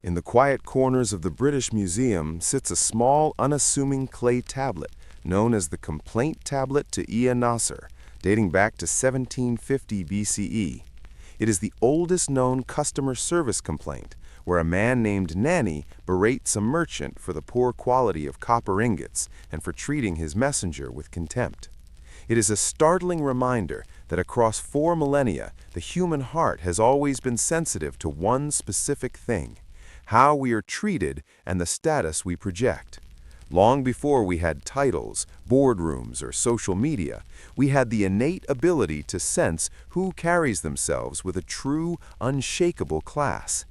In the quiet corners of the British Museum sits a small, unassuming clay tablet known as the Complaint Tablet to Ea Nasser, dating back to 1750 BCE. It is the oldest known customer service complaint, where a man named Nanny berates a merchant for the poor quality of copper ingots and for treating his messenger with contempt. It is a startling reminder that across 4 millennia, the human heart has always been sensitive to one specific thing: how we are treated and the status we project. Long before we had titles, boardrooms, or social media, we had the innate ability to sense who carries themselves with a true, unshakable class.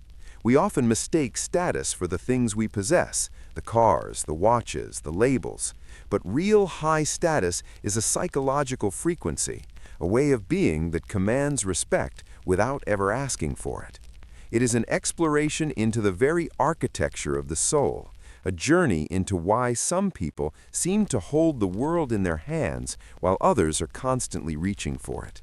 We often mistake status for the things we possess, the cars, the watches, the labels. But real high status is a psychological frequency, a way of being that commands respect without ever asking for it. It is an exploration into the very architecture of the soul, a journey into why some people seem to hold the world in their hands while others are constantly reaching for it.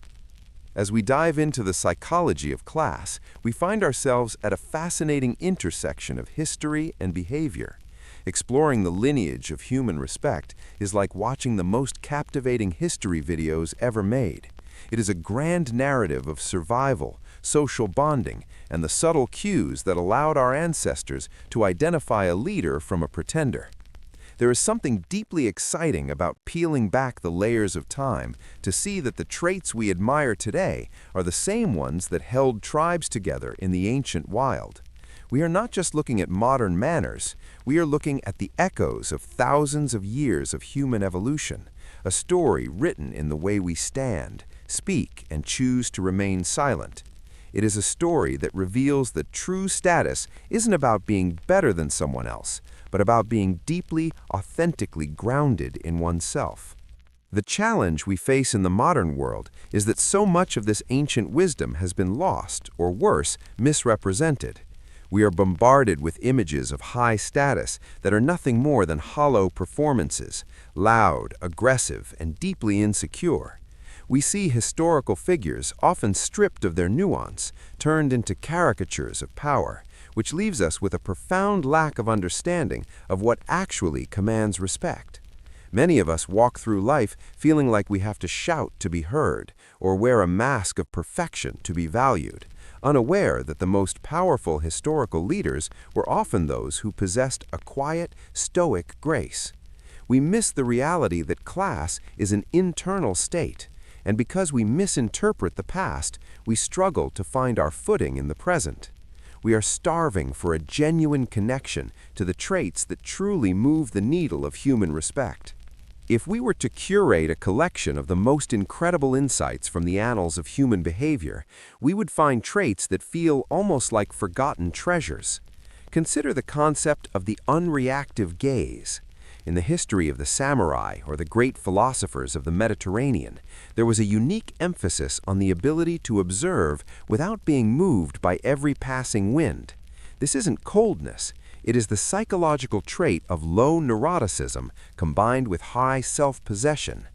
As we dive into the psychology of class, we find ourselves at a fascinating intersection of history and behavior. Exploring the lineage of human respect is like watching the most captivating history videos ever made. It is a grand narrative of survival, social bonding, and the subtle cues that allowed our ancestors to identify a leader from a pretender. There is something deeply exciting about peeling back the layers of time to see that the traits we admire today are the same ones that held tribes together in the ancient wild. We are not just looking at modern manners, we are looking at the echoes of thousands of years of human evolution, a story written in the way we stand, speak, and choose to remain silent. It is a story that reveals that true status isn't about being better than someone else, but about being deeply, authentically grounded in oneself. The challenge we face in the modern world is that so much of this ancient wisdom has been lost, or worse, misrepresented. We are bombarded with images of high status that are nothing more than hollow performances, loud, aggressive, and deeply insecure. We see historical figures often stripped of their nuance, turned into caricatures of power, which leaves us with a profound lack of understanding of what actually commands respect. Many of us walk through life feeling like we have to shout to be heard, or wear a mask of perfection to be valued, unaware that the most powerful historical leaders were often those who possessed a quiet, stoic grace. We miss the reality that class is an internal state, and because we misinterpret the past, we struggle to find our footing in the present. We are starving for a genuine connection to the traits that truly move the needle of human respect. If we were to curate a collection of the most incredible insights from the annals of human behavior, we would find traits that feel almost like forgotten treasures. Consider the concept of the unreactive gaze. In the history of the samurai or the great philosophers of the Mediterranean, there was a unique emphasis on the ability to observe without being moved by every passing wind. This isn't coldness. It is the psychological trait of low neuroticism combined with high self-possession.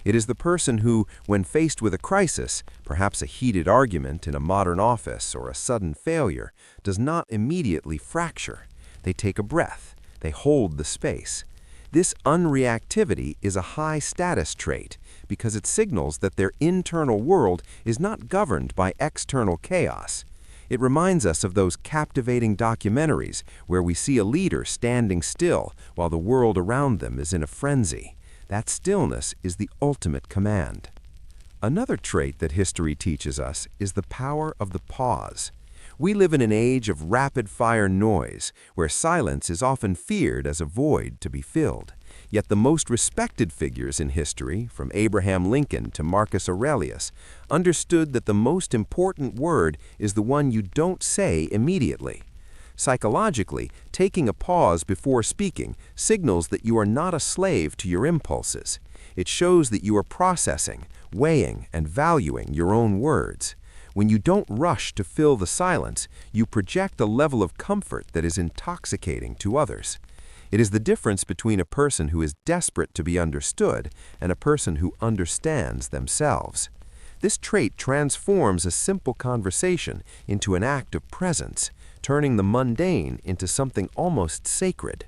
It is the person who, when faced with a crisis, perhaps a heated argument in a modern office or a sudden failure, does not immediately fracture. They take a breath. They hold the space. This unreactivity is a high-status trait because it signals that their internal world is not governed by external chaos. It reminds us of those captivating documentaries where we see a leader standing still while the world around them is in a frenzy. That stillness is the ultimate command. Another trait that history teaches us is the power of the pause. We live in an age of rapid-fire noise, where silence is often feared as a void to be filled. Yet the most respected figures in history, from Abraham Lincoln to Marcus Aurelius, understood that the most important word is the one you don't say immediately. Psychologically, taking a pause before speaking signals that you are not a slave to your impulses. It shows that you are processing, weighing, and valuing your own words. When you don't rush to fill the silence, you project a level of comfort that is intoxicating to others. It is the difference between a person who is desperate to be understood and a person who understands themselves. This trait transforms a simple conversation into an act of presence, turning the mundane into something almost sacred.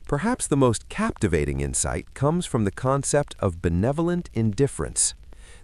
Perhaps the most captivating insight comes from the concept of benevolent indifference.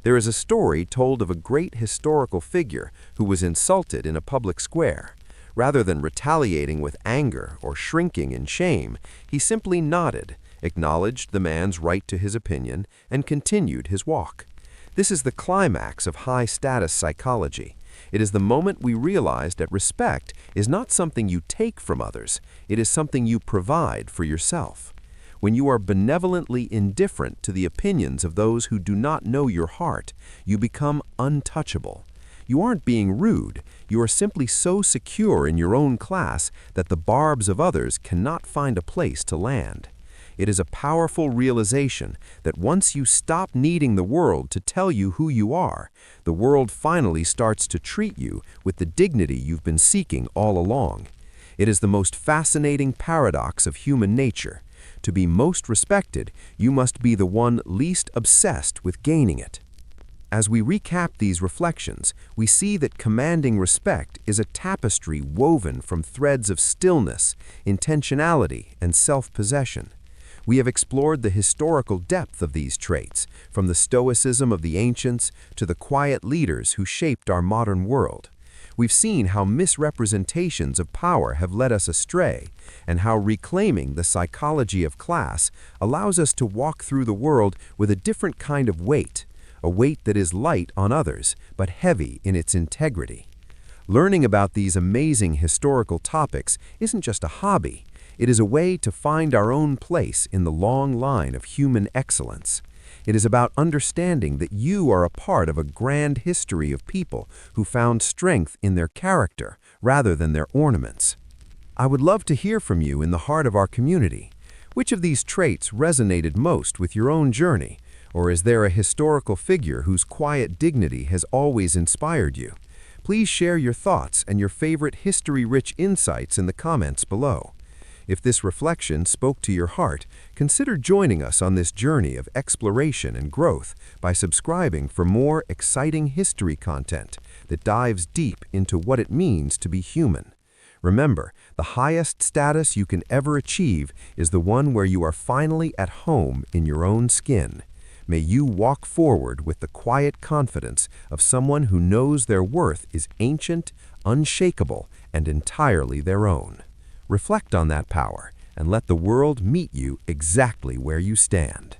There is a story told of a great historical figure who was insulted in a public square. Rather than retaliating with anger or shrinking in shame, he simply nodded, acknowledged the man's right to his opinion, and continued his walk. This is the climax of high-status psychology. It is the moment we realize that respect is not something you take from others, it is something you provide for yourself. When you are benevolently indifferent to the opinions of those who do not know your heart, you become untouchable. You aren't being rude, you are simply so secure in your own class that the barbs of others cannot find a place to land. It is a powerful realization that once you stop needing the world to tell you who you are, the world finally starts to treat you with the dignity you've been seeking all along. It is the most fascinating paradox of human nature. To be most respected, you must be the one least obsessed with gaining it. As we recap these reflections, we see that commanding respect is a tapestry woven from threads of stillness, intentionality, and self-possession. We have explored the historical depth of these traits, from the stoicism of the ancients to the quiet leaders who shaped our modern world. We've seen how misrepresentations of power have led us astray, and how reclaiming the psychology of class allows us to walk through the world with a different kind of weight, a weight that is light on others, but heavy in its integrity. Learning about these amazing historical topics isn't just a hobby. It is a way to find our own place in the long line of human excellence. It is about understanding that you are a part of a grand history of people who found strength in their character rather than their ornaments. I would love to hear from you in the heart of our community. Which of these traits resonated most with your own journey? Or is there a historical figure whose quiet dignity has always inspired you? Please share your thoughts and your favorite history-rich insights in the comments below. If this reflection spoke to your heart, consider joining us on this journey of exploration and growth by subscribing for more exciting history content that dives deep into what it means to be human. Remember, the highest status you can ever achieve is the one where you are finally at home in your own skin. May you walk forward with the quiet confidence of someone who knows their worth is ancient, unshakable, and entirely their own. Reflect on that power and let the world meet you exactly where you stand.